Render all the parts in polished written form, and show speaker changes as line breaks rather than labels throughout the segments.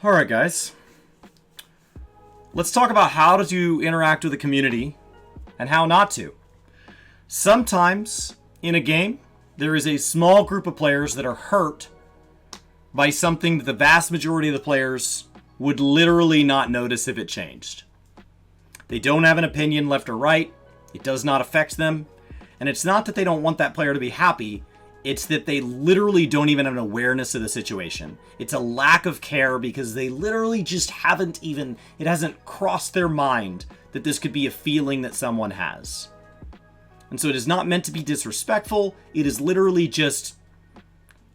Alright guys, let's talk about how to interact with the community and how not to. Sometimes in a game, there is a small group of players that are hurt by something that the vast majority of the players would literally not notice if it changed. They don't have an opinion left or right, it does not affect them, and it's not that they don't want that player to be happy, it's that they literally don't even have an awareness of the situation. It's a lack of care because they literally just it hasn't crossed their mind that this could be a feeling that someone has. And so it is not meant to be disrespectful, it is literally just,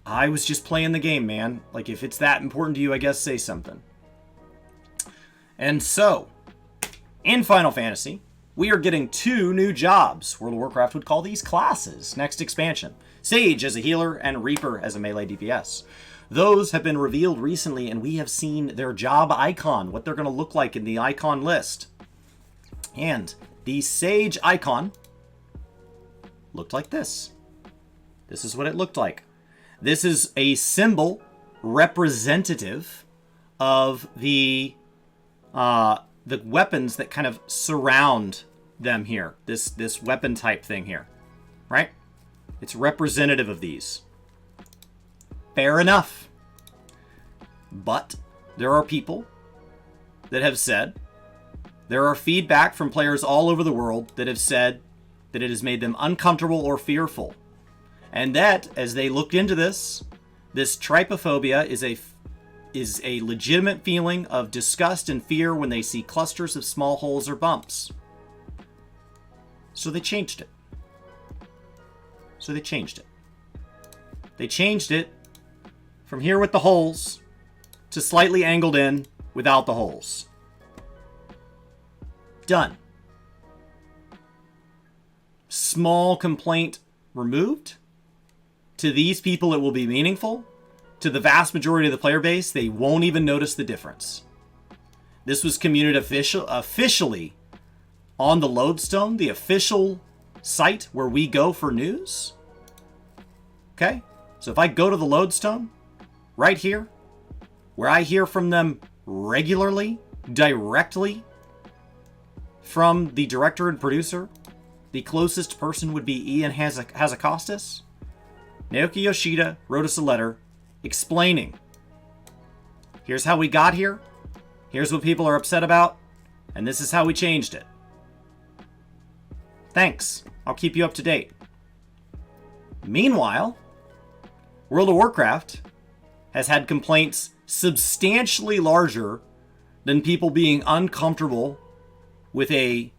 I was just playing the game, man. Like, if it's that important to you, I guess say something. And so, in Final Fantasy, we are getting 2 new jobs. World of Warcraft would call these classes. Next expansion. Sage as a healer and Reaper as a melee DPS. Those have been revealed recently and we have seen their job icon, what they're going to look like in the icon list. And the Sage icon looked like this. This is what it looked like. This is a symbol representative of the weapons that kind of surround them here. This weapon type thing here, right? It's representative of these. Fair enough. But there are people that have said, there are feedback from players all over the world that have said that it has made them uncomfortable or fearful. And that, as they looked into this trypophobia is a legitimate feeling of disgust and fear when they see clusters of small holes or bumps. So they changed it. They changed it from here with the holes to slightly angled in without the holes. Done. Small complaint removed. To these people, it will be meaningful. To the vast majority of the player base, they won't even notice the difference. This was communicated officially on the Lodestone, the official site where we go for news. Okay? So if I go to the Lodestone, right here, where I hear from them regularly, directly from the director and producer, the closest person would be Ian Hazakostas. Naoki Yoshida wrote us a letter explaining, here's how we got here, here's what people are upset about, and this is how we changed it. Thanks. I'll keep you up to date. Meanwhile, World of Warcraft has had complaints substantially larger than people being uncomfortable with a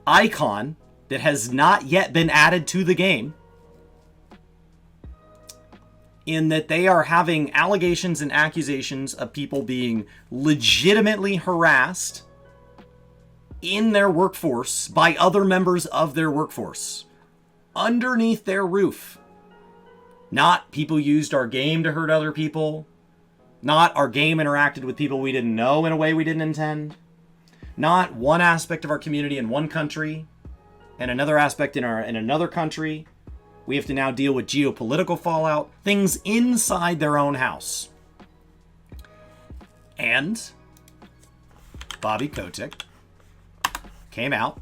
icon that has not yet been added to the game, in that they are having allegations and accusations of people being legitimately harassed in their workforce by other members of their workforce underneath their roof. Not people used our game to hurt other people. Not our game interacted with people we didn't know in a way we didn't intend. Not one aspect of our community in one country and another aspect in another country. We have to now deal with geopolitical fallout, things inside their own house. And Bobby Kotick came out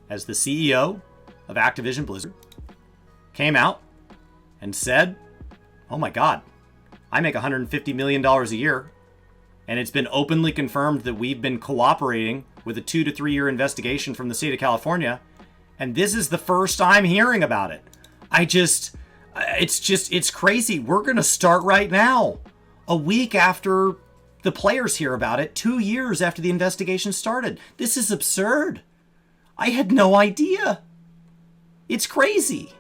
as the CEO of Activision Blizzard, came out and said, oh my God, I make $150 million a year, and it's been openly confirmed that we've been cooperating with a 2 to 3 year investigation from the state of California, and this is the first I'm hearing about it. It's crazy. We're going to start right now. A week after the players hear about it, 2 years after the investigation started. This is absurd. I had no idea. It's crazy.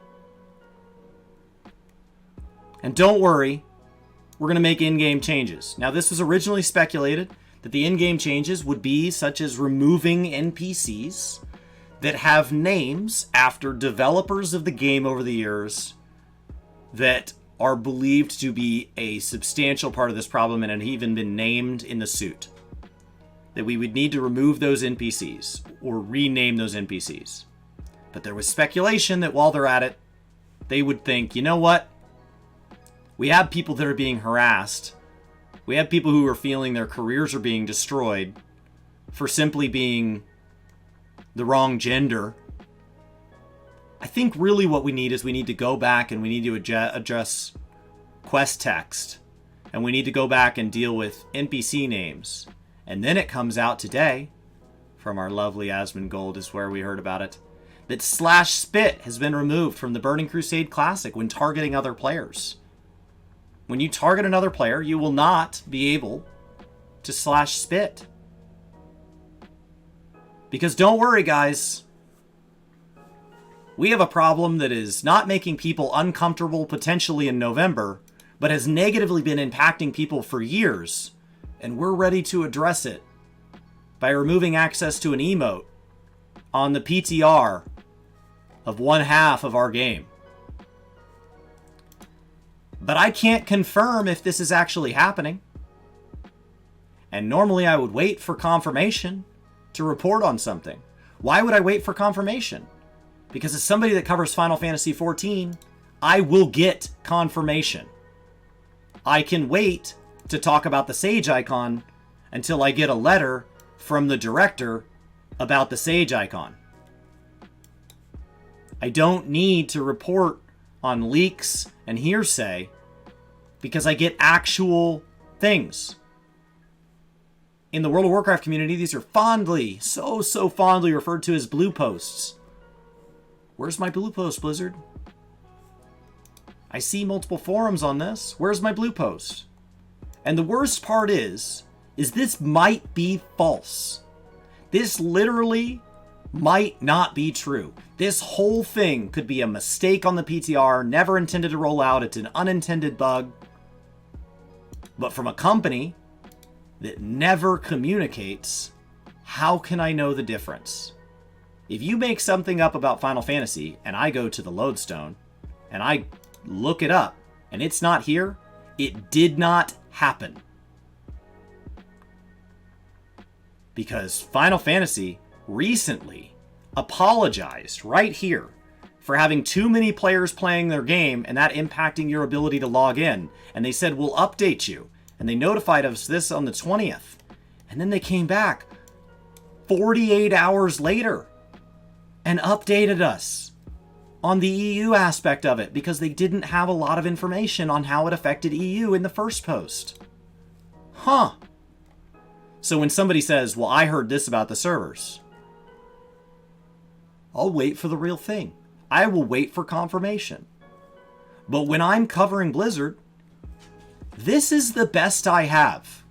And don't worry, we're going to make in-game changes. Now, this was originally speculated that the in-game changes would be such as removing NPCs that have names after developers of the game over the years that are believed to be a substantial part of this problem and have even been named in the suit. That we would need to remove those NPCs or rename those NPCs. But there was speculation that while they're at it, they would think, you know what? We have people that are being harassed We have people who are feeling their careers are being destroyed for simply being the wrong gender. I think really what we need is we need to go back and we need to address quest text. And we need to go back and deal with NPC names. And then it comes out today, from our lovely Asmongold is where we heard about it, that /spit has been removed from the Burning Crusade Classic when targeting other players. When you target another player, you will not be able to /spit. Because don't worry, guys. We have a problem that is not making people uncomfortable potentially in November, but has negatively been impacting people for years, and we're ready to address it by removing access to an emote on the PTR of one half of our game. But I can't confirm if this is actually happening. And normally I would wait for confirmation to report on something. Why would I wait for confirmation? Because as somebody that covers Final Fantasy XIV, I will get confirmation. I can wait to talk about the Sage icon until I get a letter from the director about the Sage icon. I don't need to report on leaks and hearsay because I get actual things. In the World of Warcraft community, these are fondly, so fondly referred to as blue posts. Where's my blue post, Blizzard? I see multiple forums on this. Where's my blue post? And the worst part is this might be false. This literally might not be true. This whole thing could be a mistake on the PTR, never intended to roll out. It's an unintended bug. But from a company that never communicates, how can I know the difference? If you make something up about Final Fantasy and I go to the lodestone and I look it up and it's not here, it did not happen. Because Final Fantasy recently apologized right here for having too many players playing their game and that impacting your ability to log in. And they said, we'll update you. And they notified us this on the 20th. And then they came back 48 hours later and updated us on the EU aspect of it because they didn't have a lot of information on how it affected EU in the first post. Huh. So when somebody says, well, I heard this about the servers, I'll wait for the real thing. I will wait for confirmation. But when I'm covering Blizzard, this is the best I have.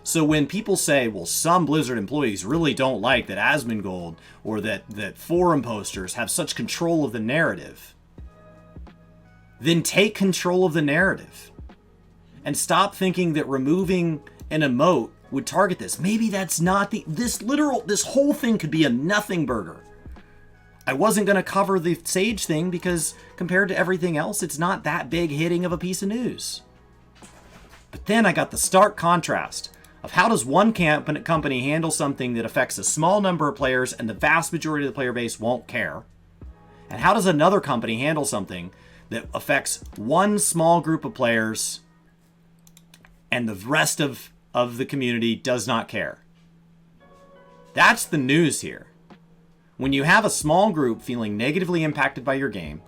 So when people say, well, some Blizzard employees really don't like that Asmongold or that forum posters have such control of the narrative, then take control of the narrative. And stop thinking that removing an emote would target this. Maybe that's not this whole thing could be a nothing burger. I wasn't going to cover the Sage thing because compared to everything else, it's not that big hitting of a piece of news. But then I got the stark contrast of how does one company handle something that affects a small number of players and the vast majority of the player base won't care? And how does another company handle something that affects one small group of players and the rest of the community does not care? That's the news here. When you have a small group feeling negatively impacted by your game,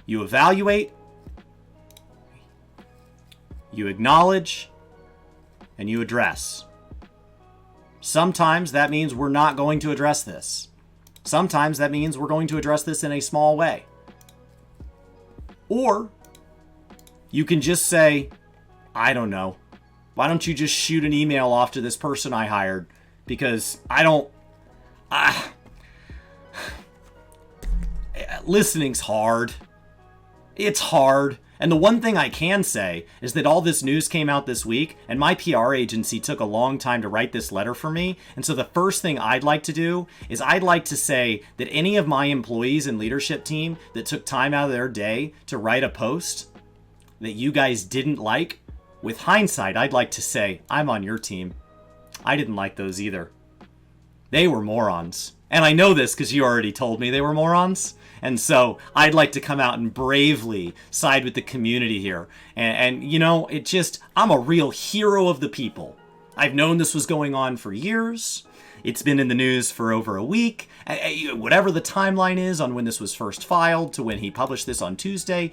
you evaluate, you acknowledge, and you address. Sometimes that means we're not going to address this. Sometimes that means we're going to address this in a small way. Or you can just say, I don't know. Why don't you just shoot an email off to this person I hired? Because listening's hard. It's hard. And the one thing I can say is that all this news came out this week, and my PR agency took a long time to write this letter for me. And so the first thing I'd like to do is I'd like to say that any of my employees and leadership team that took time out of their day to write a post that you guys didn't like, with hindsight, I'd like to say, I'm on your team. I didn't like those either. They were morons. And I know this because you already told me they were morons. And so I'd like to come out and bravely side with the community here. And you know, I'm a real hero of the people. I've known this was going on for years. It's been in the news for over a week. Whatever the timeline is on when this was first filed to when he published this on Tuesday.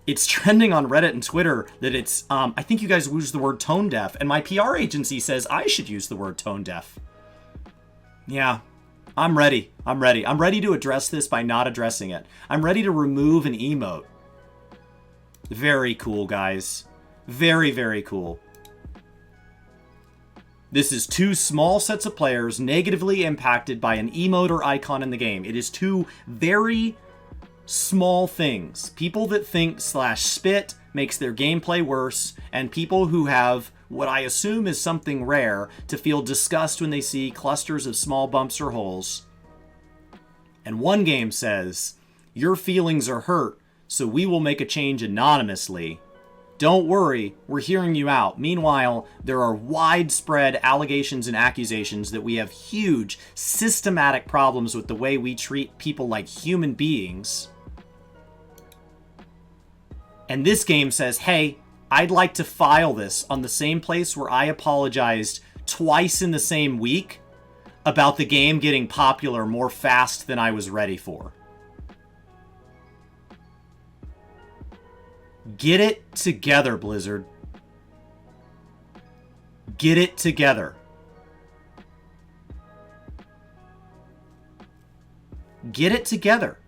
It's trending on Reddit and Twitter that it's, I think you guys use the word tone deaf, and my PR agency says I should use the word tone deaf. Yeah, I'm ready. I'm ready to address this by not addressing it. I'm ready to remove an emote. Very cool, guys. Very, very cool. This is two small sets of players negatively impacted by an emote or icon in the game. It is two very small things. People that think /spit makes their gameplay worse, and people who have what I assume is something rare to feel disgust when they see clusters of small bumps or holes. And one game says, your feelings are hurt, so we will make a change anonymously. Don't worry, we're hearing you out. Meanwhile, there are widespread allegations and accusations that we have huge, systematic problems with the way we treat people like human beings. And this game says, hey, I'd like to file this on the same place where I apologized twice in the same week about the game getting popular more fast than I was ready for. Get it together, Blizzard. Get it together. Get it together.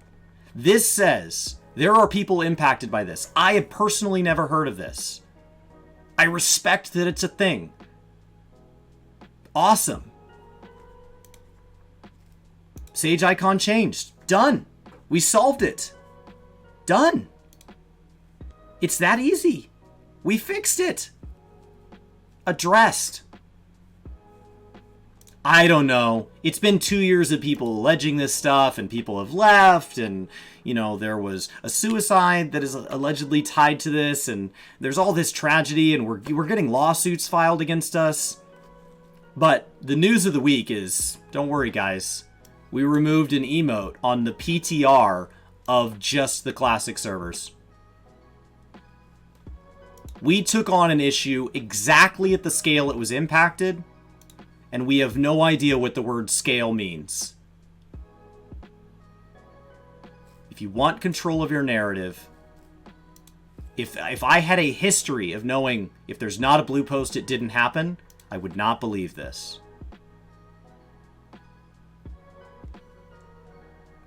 This says there are people impacted by this. I have personally never heard of this. I respect that it's a thing. Awesome. Sage icon changed. Done. We solved it. Done. It's that easy. We fixed it. Addressed. I don't know. It's been 2 years of people alleging this stuff, and people have left, and, you know, there was a suicide that is allegedly tied to this, and there's all this tragedy, and we're getting lawsuits filed against us. But the news of the week is, don't worry, guys. We removed an emote on the PTR of just the classic servers. We took on an issue exactly at the scale it was impacted, and we have no idea what the word scale means. If you want control of your narrative, if I had a history of knowing if there's not a blue post, it didn't happen, I would not believe this.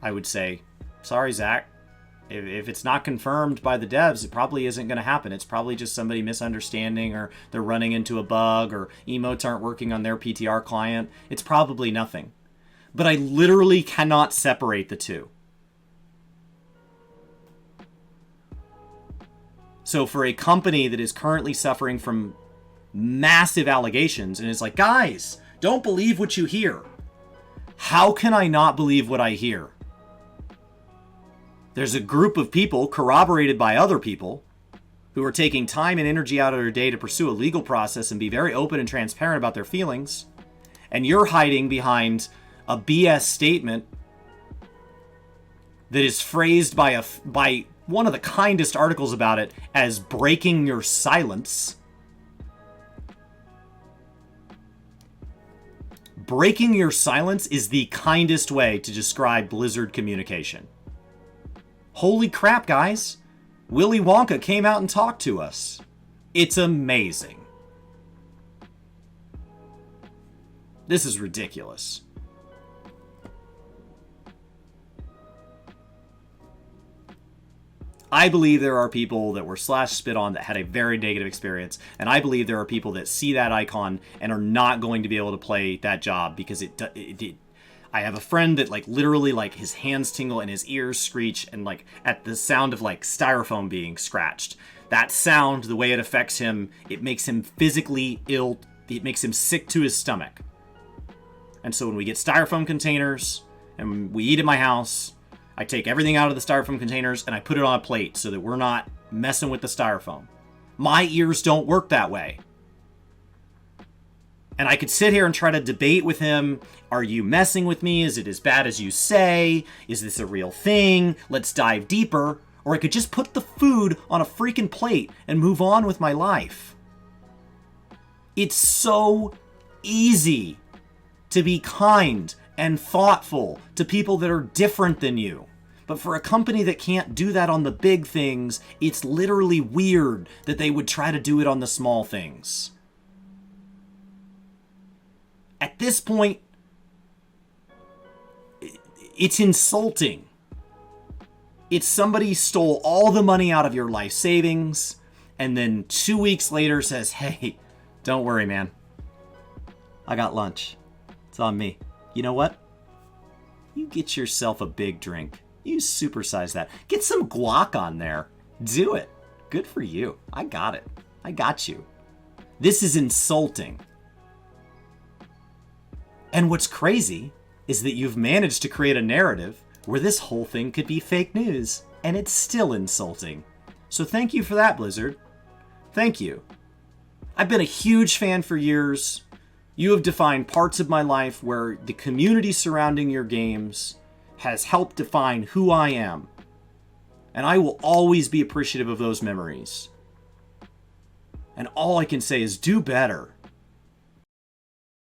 I would say, sorry, Zach. If it's not confirmed by the devs, it probably isn't going to happen. It's probably just somebody misunderstanding, or they're running into a bug, or emotes aren't working on their PTR client. It's probably nothing. But I literally cannot separate the two. So for a company that is currently suffering from massive allegations and is like, guys, don't believe what you hear. How can I not believe what I hear? There's a group of people, corroborated by other people, who are taking time and energy out of their day to pursue a legal process and be very open and transparent about their feelings. And you're hiding behind a BS statement that is phrased by one of the kindest articles about it as breaking your silence. Breaking your silence is the kindest way to describe Blizzard communication. Holy crap, guys. Willy Wonka came out and talked to us. It's amazing. This is ridiculous. I believe there are people that were /spit on that had a very negative experience, and I believe there are people that see that icon and are not going to be able to play that job because it I have a friend that, like, literally, like, his hands tingle and his ears screech, and, like, at the sound of, like, styrofoam being scratched. That sound, the way it affects him, it makes him physically ill. It makes him sick to his stomach. And so when we get styrofoam containers and we eat at my house, I take everything out of the styrofoam containers and I put it on a plate so that we're not messing with the styrofoam. My ears don't work that way. And I could sit here and try to debate with him. Are you messing with me? Is it as bad as you say? Is this a real thing? Let's dive deeper. Or I could just put the food on a freaking plate and move on with my life. It's so easy to be kind and thoughtful to people that are different than you. But for a company that can't do that on the big things, it's literally weird that they would try to do it on the small things. At this point, it's insulting. It's somebody stole all the money out of your life savings and then 2 weeks later says, hey, don't worry, man. I got lunch. It's on me. You know what? You get yourself a big drink. You supersize that. Get some guac on there. Do it. Good for you. I got it. I got you. This is insulting. And what's crazy is that you've managed to create a narrative where this whole thing could be fake news, and it's still insulting. So thank you for that, Blizzard. Thank you. I've been a huge fan for years. You have defined parts of my life where the community surrounding your games has helped define who I am. And I will always be appreciative of those memories. And all I can say is do better.